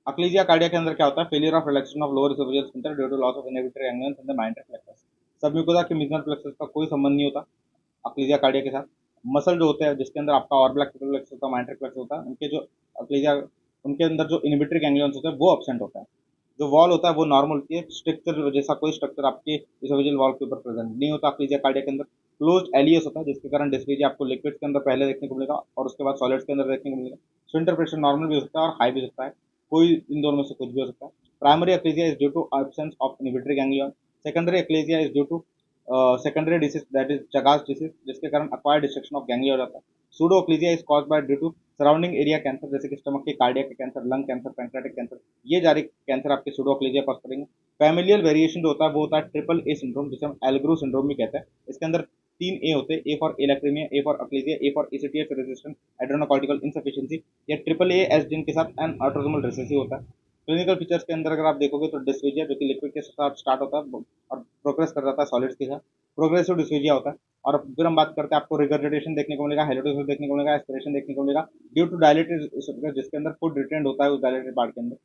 अक्लीजिया कार्डिया के अंदर क्या होता है? Failure of relaxation of lower oesophageal sphincter due to loss of inhibitory angles in the myenteric plexus. Submucosa के मिजनर प्लेक्सस का कोई संबंध नहीं होता अक्लीजिया कार्डिया के साथ। मसल जो होते हैं जिसके अंदर आपका ऑर्बिटल प्लेक्सस होता है, माइंटर प्लेक्सस होता है, उनके जो अक्लीजिया, उनके अंदर जो इनहिबिटरी गैंग्लियंस होते हैं वो एब्सेंट होता है। जो वॉल होता है वो नॉर्मल होती है, स्ट्रक्चर जैसा कोई स्ट्रक्चर आपके इसोफेजियल वॉल के ऊपर प्रेजेंट नहीं होता अक्लीजिया कार्डिया के अंदर। क्लोज्ड एलियस होता है, जिसके कारण डिस्प्लेजिया आपको लिक्विड्स के अंदर पहले देखने को मिलेगा और उसके बाद सॉलिड्स के अंदर देखने को मिलेगा। स्फिंक्टर प्रेशर नॉर्मल भी हो सकता है और हाई भी हो सकता है, कोई इन दोनों में से कुछ भी हो सकता है। Primary achalasia is due to absence of inhibitory ganglion. Secondary achalasia is due to secondary disease, that is Chagas disease, जिसके कारण अक्वायर्ड डिस्ट्रक्शन ऑफ गैंग्लिया हो जाता है। Pseudo achalasia is caused by due to surrounding area cancer, जैसे कि stomach के cardiac cancer, lung cancer, pancreatic cancer, ये जारी कैंसर आपके सूडो अक्लेजिया कॉज करेंगे। फैमिलियल वेरिएशन जो होता है वो होता है ट्रिपल ए सिंड्रोम, जिसे हम एल्ग्रो सिंड्रोम भी कहते हैं। इसके अंदर 3 ए होते हैं, A for alacrimia, A for achalasia, A for ACTH resistant adrenocortical insufficiency. ये ट्रिपल ए एस जिन के साथ एन ऑटोसोमल रिसेसिव होता है। क्लिनिकल फीचर्स के अंदर अगर आप देखोगे तो डिस्फेजिया, जो कि लिक्विड के साथ स्टार्ट होता है और प्रोग्रेस कर जाता है सॉलिड्स के साथ, प्रोग्रेसिव डिस्फेजिया होता है। और फिर हम बात करते हैं, आपको रिगर्जिटेशन देखने को मिलेगा, हेलोडोसिस देखने को मिलेगा, एस्पिरेशन देखने को मिलेगा ड्यू टू डायलेटेड, जिसके अंदर फूड रिटेंड होता है उस डायलेटेड पार्ट के अंदर।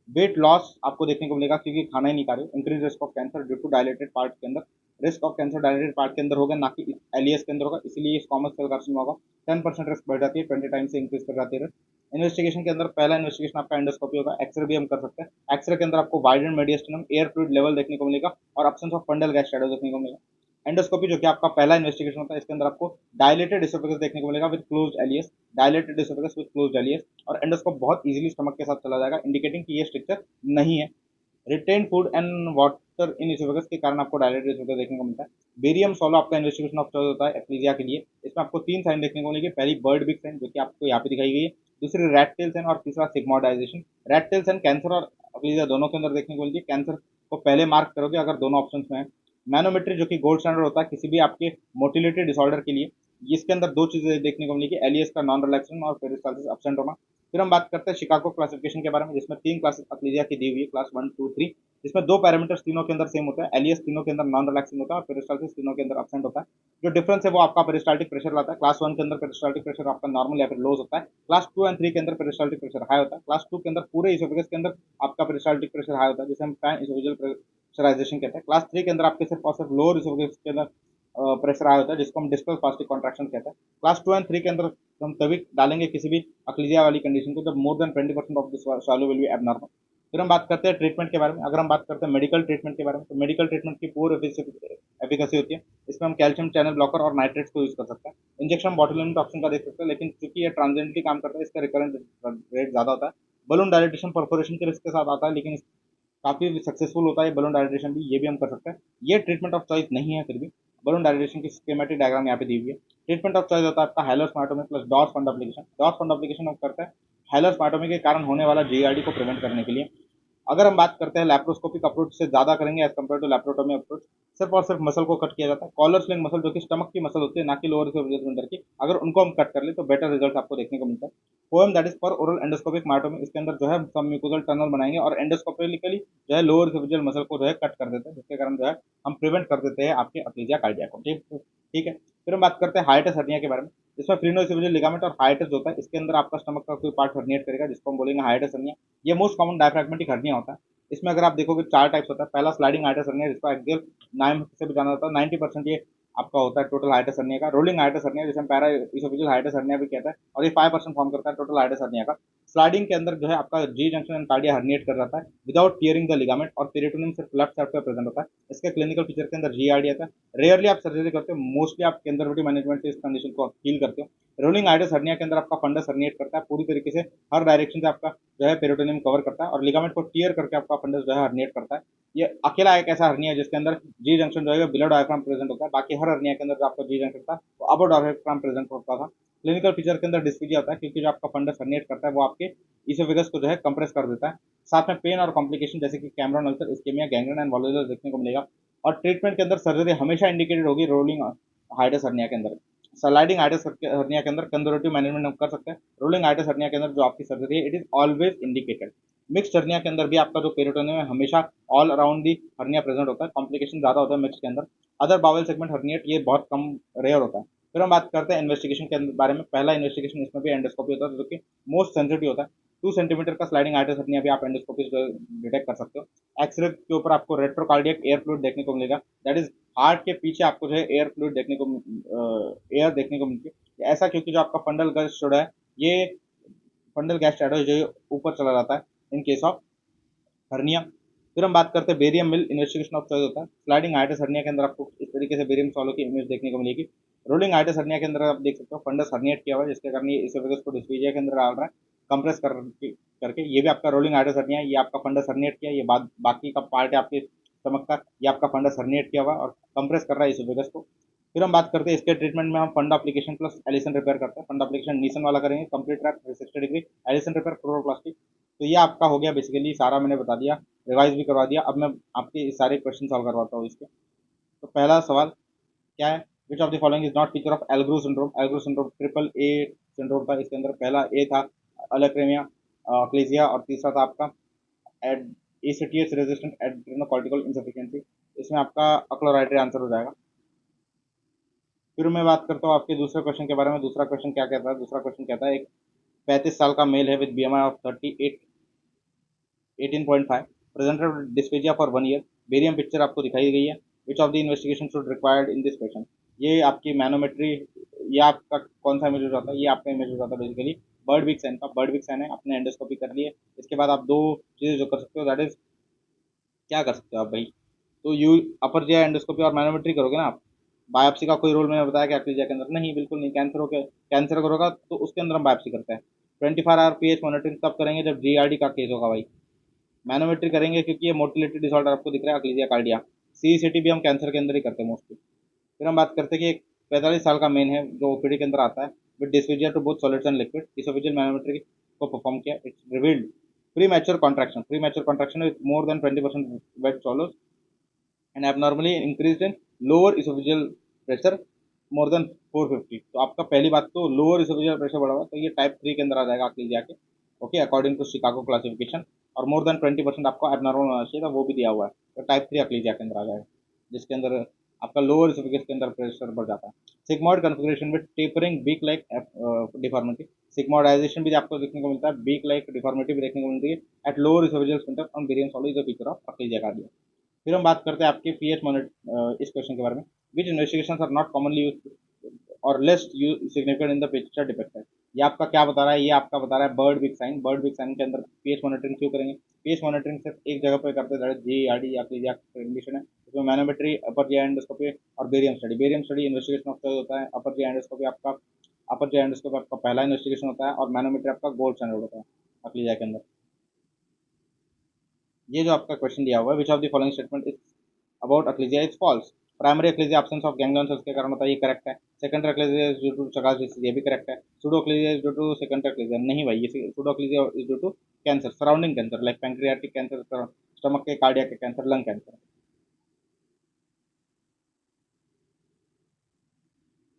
वेट लॉस आपको देखने को मिलेगा क्योंकि खाना ही नहीं खा रहे हो। Increase risk of cancer due to dilated part के अंदर, risk of cancer dilated part के अंदर होगा, ना कि एलियस के अंदर होगा, इसलिए स्क्वामस सेल कार्सिनोमा होगा। 10% रिस्क बढ़ जाती है, 20 टाइम से इंक्रीज कर जाती है। इन्वेस्टिगेशन के अंदर पहला इन्वेस्टिगेशन आपका एंडोस्कोपी होगा, एक्सरे भी हम कर सकते हैं। एक्सरे के अंदर आपको वाइडेड मीडियस्टिनम, एयर फ्लूइड लेवल देखने को मिलेगा और absence of fundal gas shadow देखने को मिलेगा। एंडोस्कोपी जो कि आपका पहला इन्वेस्टिगेशन होता है, इसके अंदर आपको डायलेटेड इसोफेगस देखने को मिलेगा with closed LES, dilated oesophagus with closed LES. और एंडोस्कोप बहुत इजीली स्टमक के साथ चला जाएगा, इंडिकेटिंग कि ये स्ट्रक्चर नहीं है। Retain food and water in oesophagus के कारण आपको डायलेटेड इसोफेगस देखने को मिलता है। बेरियम सोलो आपका इन्वेस्टिगेशन ऑफ चॉइस होता है एक्लीजिया के लिए। इसमें आपको 3 साइन देखने को मिलेगी। पहली बर्ड बिग साइन, जो कि आपको यहाँ पे दिखाई गई है। दूसरी रैट टेल साइन और तीसरा सिग्मोडाइजेशन। रैट टेल साइन कैंसर और एक्लीजिया दोनों के अंदर देखने को मिलती है। कैंसर को पहले मार्क करोगे अगर दोनों ऑप्शन में है। मैनोमेट्री, जो कि गोल्ड स्टैंडर्ड होता है किसी भी आपके मोटिलिटी डिसऑर्डर के लिए, इसके अंदर 2 चीजें देखने को मिलेगी, एलियस का नॉन रिलैक्सेशन और पेरिस्टाल्सिस एब्सेंट होना। फिर हम बात करते हैं शिकागो क्लासिफिकेशन के बारे में, जिसमें 3 क्लासेस अक्लीजिया की दी हुई है, क्लास 1, 2, 3, जिसमें 2 पैरामीटर्स तीनों के अंदर सेम होता है। एलियस तीनों के अंदर नॉन रिलैक्सिंग होता है और पेरिस्टाल्सिस तीनों के अंदर एब्सेंट होता है। जो डिफरेंस है वो आपका पेरिस्टाल्टिक प्रेशर लाता है। क्लास 1 के अंदर पेरिस्टाल्टिक प्रेशर आपका नॉर्मल या फिर लोज होता है। क्लास 2 एंड 3 के अंदर पेरिस्टाल्टिक प्रेशर हाई होता है। क्लास 2 के अंदर पूरे इसोफेगस के अंदर आपका पेरिस्टाल्टिक प्रेशर हाई होता है, जिसे हम पैन इसोफेजियल प्रेशराइजेशन कहते हैं। क्लास 3 के अंदर आपके सिर्फ और सिर्फ लोअर इसोफेगस के अंदर प्रेशर हाई होता है, जिसको हम डिस्टल फास्टिक कॉन्ट्रैक्शन कहते हैं। क्लास 2 एंड 3 के अंदर हम तभी डालेंगे किसी भी अक्लीजिया वाली कंडीशन को जब more than 20% of this swallows will be abnormal. फिर हम बात करते हैं ट्रीटमेंट के बारे में। अगर हम बात करते हैं मेडिकल ट्रीटमेंट के बारे में, तो मेडिकल ट्रीटमेंट की पूर एफिकेसी होती है। इसमें हम कैल्शियम चैनल ब्लॉकर और नाइट्रेट्स को यूज कर सकते हैं। इंजेक्शन बॉटुलिन टॉक्सिन का देख सकते हैं, लेकिन चूंकि ये ट्रांजेंटली काम करता है, इसका रिकरेंट रेट ज्यादा होता है। बलून डायलिटेशन परफोरेशन के रिस्क के साथ आता है, लेकिन काफी सक्सेसफुल होता है बलून डायलिटेशन भी, ये भी हम कर सकते हैं। ये ट्रीटमेंट ऑफ चॉइस नहीं है, फिर भी बलून डायलिटेशन की स्कीमेटिक डायग्राम यहाँ पे दी हुई है। ट्रीटमेंट ऑफ चॉइस होता है आपका Heller's myotomy plus Dor's fundoplication. Dor's fundoplication हम करते हैं हेलर्स माइटोमी के कारण होने वाला जीआरडी को प्रिवेंट करने के लिए। अगर हम बात करते हैं लैप्रोस्कोपिक अप्रोच से ज्यादा करेंगे एज कम्पेयर टू लैप्रोटोमी अप्रोच, सिर्फ और सिर्फ मसल को कट किया जाता है। कॉलर स्लिंग मसल, जो कि स्टमक की मसल होती है, ना कि लोअर स्फिंक्टर की, अगर उनको हम कट कर ले तो बेटर रिजल्ट आपको देखने को मिलता है। पोएम, दैट इज पर ओरल एंडोस्कोपिक माइटोमी, इसके अंदर जो है सब म्यूकोजल टनल बनाएंगे और एंडोस्कोपिकली जो है लोअर स्फिंक्टर मसल को जो है कट कर देते हैं, जिसके कारण जो है हम प्रिवेंट कर देते हैं आपके अक्लीजिया कार्डिया को। ठीक ठीक है। फिर हम बात करते हैं हाइटस हर्निया के बारे में। इसमें फ्रीनोइसोफेजियल लिगामेंट और हाइटस होता है, इसके अंदर आपका स्टमक का कोई पार्ट हर्निएट करेगा, जिसको हम बोलेंगे हाइटस हर्निया। ये मोस्ट कॉमन डायफ्रैग्मेटिक हर्निया होता है। इसमें अगर आप देखोगे 4 टाइप्स होता है। पहला स्लाइडिंग हाइटस हर्निया, जिसको एक्सियल नाम से भी जाना जाता है। 90% ये आपका होता है टोटल हाइटस हर्निया का। रोलिंग हाइटस हर्निया, जिसे हम पैरा इसोफेजियल हाइटस हर्निया भी कहता है, और ये 5% फॉर्म करता है टोटल हाइटस हर्निया का। स्लाइडिंग के अंदर जो है आपका जी जंक्शन एंड कार्डिया हर्निएट कर जाता है विदाउट टियरिंग द लिगामेंट, और पेरिटोनियम सिर्फ लेफ्ट साइड पे प्रेजेंट होता है। इसके क्लिनिकल फीचर के अंदर जीआरडी आता है। रेयरली आप सर्जरी करते हो, मोस्टली आप कंजर्वेटिव मैनेजमेंट से इस कंडीशन को हील करते हो। रोलिंग आइटिस हर्निया के अंदर आपका फंडस हर्निएट करता है पूरी तरीके से, हर डायरेक्शन से आपका जो है पेरिटोनियम कवर करता है, और लिगामेंट को टियर करके आपका फंडस जो है हर्निएट करता है। ये अकेला एक ऐसा हर्निया है जिसके अंदर जी जंक्शन जो है बिलो डायफ्राम प्रेजेंट होता है, बाकी हर हर्निया के अंदर जो आपका जी जंक्शन था वो अबो डायफ्राम प्रेजेंट होता था। क्लिनिकल फीचर के अंदर डिस्पीजिया होता है, क्योंकि जो आपका फंडस हर्निएट करता है वो आपके इसोफेगस को जो है कंप्रेस कर देता है। साथ में पेन और कॉम्प्लिकेशन जैसे कि Cameron ulcer, ischaemia, gangrene and volvulus देखने को मिलेगा। और ट्रीटमेंट के अंदर सर्जरी हमेशा इंडिकेटेड होगी रोलिंग हाइडस हर्निया के अंदर। स्लाइडिंग आइटिस हर्निया के अंदर कंजर्वेटिव मैनेजमेंट हम कर सकते हैं। रोलिंग आइटिस हर्निया के अंदर जो आपकी सर्जरी है it is always indicated. Mix hernia के अंदर भी आपका जो पेरिटोनियम है हमेशा all around the hernia present होता है, कॉम्प्लिकेशन ज्यादा होता है मिक्स के अंदर। अदर बावल सेगमेंट हर्निएट ये बहुत कम रेयर होता है। फिर हम बात करते हैं इन्वेस्टिगेशन के बारे में। पहला इन्वेस्टिगेशन इसमें भी एंडोस्कोपी होता है, जो कि मोस्ट सेंसिटिव होता है। 2 सेंटीमीटर का स्लाइडिंग आइटिस हर्निया भी आप एंडोस्कोपी से डिटेक्ट कर सकते हो। एक्सरे के ऊपर आपको रेट्रोकार्डियक एयर फ्लूइड देखने को मिलेगा, दैट इज हार्ट के पीछे आपको जो है एयर फ्लूइड देखने को एयर देखने को मिलती है। ऐसा क्योंकि जो आपका फंडल गैस है ये फंडल गैस शैडो जो ऊपर चला जाता है इन केस ऑफ हर्निया। फिर हम बात करते हैं barium mill investigation of choice होता है। स्लाइडिंग आइटिस हर्निया के अंदर आपको इस तरीके से बेरियम सॉलो की इमेज देखने को मिलेगी। रोलिंग आइटिस हर्निया के अंदर आप देख सकते हो फंडस हर्निएट किया हुआ है, जिसके कारण ये इसोफेगस को डिस्पीजिया के अंदर डाल रहा है कंप्रेस करके। ये भी आपका रोलिंग आइटिस हर्निया है, ये आपका फंडस हर्निएट किया, ये बाकी का पार्ट है आपके स्टमक का, ये आपका फंडस हर्निएट किया हुआ और कंप्रेस कर रहा है इसोफेगस को। फिर हम बात करते हैं इसके ट्रीटमेंट में हम fundoplication plus Allison repair करते हैं। फंड एप्लीकेशन नीसन वाला करेंगे complete wrap 360 degree, Allison repair फ्लोरोप्लास्टी। तो ये आपका हो गया बेसिकली सारा, मैंने बता दिया, रिवाइज भी करवा दिया। अब मैं आपके सारे क्वेश्चन सॉल्व करवाता हूँ इसके। तो पहला सवाल क्या है, which of the following is not feature of Allgrove syndrome. Allgrove syndrome triple A syndrome था, इसके अंदर पहला ए था अलेक्रेमिया अक्लेजिया, और तीसरा था आपका एसीटीएच रेजिस्टेंट एड्रेनोकॉर्टिकल इंसफिशियंसी। इसमें आपका अक्लोराइड्री आंसर हो जाएगा। फिर मैं बात करता हूँ आपके दूसरे क्वेश्चन के बारे में। दूसरा क्वेश्चन क्या कहता है, दूसरा क्वेश्चन कहता है एक 35 साल का मेल है with BMI of 18.5 presented dysphasia for 1 year. Barium picture आपको दिखाई गई है। Which of the investigation should required in this question. ये आपकी मैनोमेट्री, ये आपका कौन सा इमेज हो जाता है, ये आपका इमेज हो जाता है बेसिकली बर्ड विक साइन का। बर्ड विक साइन है, आपने एंडोस्कोपी कर ली है। इसके बाद आप दो चीज़ें जो कर सकते हो, दैट इज क्या कर सकते हो आप भाई, तो यू अपर जे एंडोस्कोपी और मैनोमेट्री करोगे ना आप। बायोप्सी का कोई रोल मैंने बताया कि एक्लिजिया के अंदर नहीं, बिल्कुल नहीं। कैंसर हो के कैंसर अगर होगा तो उसके अंदर हम बायोप्सी करते हैं। 24 आवर पीएच मॉनिटरिंग तब करेंगे जब जीआरडी का केस होगा भाई। मैनोमेट्री करेंगे क्योंकि ये मोटिलिटी डिसऑर्डर आपको दिख रहा है अक्लीजिया कार्डिया। सीईसीटी भी हम कैंसर के अंदर ही करते हैं मोस्टली। फिर हम बात करते हैं कि एक 45 साल का मेन है जो ओपीडी के अंदर आता है with dysphagia to both solids and liquid. Esophageal manometry को परफॉर्म किया, it's revealed premature contraction. Premature contraction with more than 20% wet swallows and abnormally increased in lower esophageal pressure more than 450। तो आपका पहली बात तो lower esophageal pressure बढ़ा हुआ है, तो ये टाइप 3 के अंदर आ जाएगा अक्लीजिया के, okay, according to Chicago classification. और मोर देन 20% आपको एबनॉर्मल होना चाहिए था, वो भी दिया हुआ है, तो टाइप 3 अक्लीजिया के अंदर आ जाएगा, जिसके अंदर आपका लोअर esophagus के अंदर प्रेशर बढ़ जाता है। Sigmoid configuration with tapering beak like deformity. Sigmoidization भी आपको देखने को मिलता है, बीक लाइक डिफॉर्मिटी भी देखने को मिलती है at lower esophageal sphincter on barium solid is a feature of achalasia cardia. फिर हम बात करते हैं आपके पीएच मॉनिटर इस क्वेश्चन के बारे में। Which investigation are not commonly use or less significant in the picture depict है। ये आपका क्या बता रहा है, ये आपका बता रहा है bird beak sign. Bird beak sign के अंदर पीएच मॉनिटरिंग क्यों करेंगे, पीएच मॉनिटरिंग सिर्फ एक जगह पर करते हैं, जीआरडी या कंडीशन है। इसमें मैनोमेट्री, अपर जी एंडोस्कोपी और barium study. Barium study investigation of होता है। अपर जी एंडोस्कोपी आपका, अपर जी एंडोस्कोपी आपका पहला इन्वेस्टिगेशन होता है, और मैनोमेट्री आपका गोल्ड स्टैंडर्ड होता है अक्लीजिया के अंदर। ये जो आपका क्वेश्चन दिया हुआ है, which of the following statement is about achalasia is false. Primary achalasia absence of ganglion cells के कारण होता है, ये करेक्ट है। Secondary achalasia is due to Chagas disease, ये भी करेक्ट है। Pseudo achalasia is due to secondary achalasia, नहीं भाई, ये pseudo achalasia is due to cancer, surrounding cancer like pancreatic cancer, stomach के, कार्डिया के कैंसर, लंग कैंसर।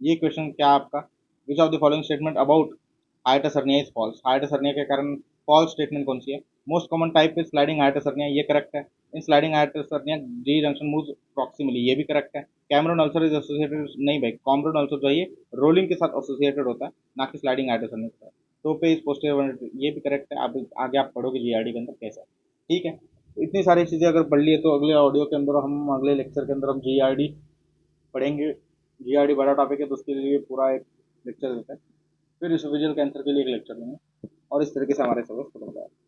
ये question क्या आपका, विच of the following statement about hiatus hernia is false. Hiatus hernia के कारण फॉल्स स्टेटमेंट कौन सी है। Most common type is sliding hiatus hernia, ये करेक्ट है। In sliding hiatus hernia G junction move proximally, ये भी करेक्ट है। कैमरन अल्सर इज एसोसिएटेड, नहीं भाई, कॉमरन अल्सर जो है ये रोलिंग के साथ एसोसिएटेड होता है, ना कि स्लाइडिंग हाइटस हर्निया के साथ। तो पे इज पोस्टीरियर, ये भी करेक्ट है। आप आगे आप पढ़ोगे जीआरडी के अंदर कैसा, ठीक है। तो इतनी सारी चीज़ें अगर पढ़ लिए तो अगले ऑडियो के अंदर हम, अगले लेक्चर के अंदर हम जीआरडी पढ़ेंगे। जीआरडी बड़ा टॉपिक है, तो उसके लिए पूरा एक लेक्चर देता है। फिर इसोफेजियल कैंसर के लिए एक लेक्चर लेंगे। और इस तरीके से हमारे सिलेबस खत्म हो जाएगा।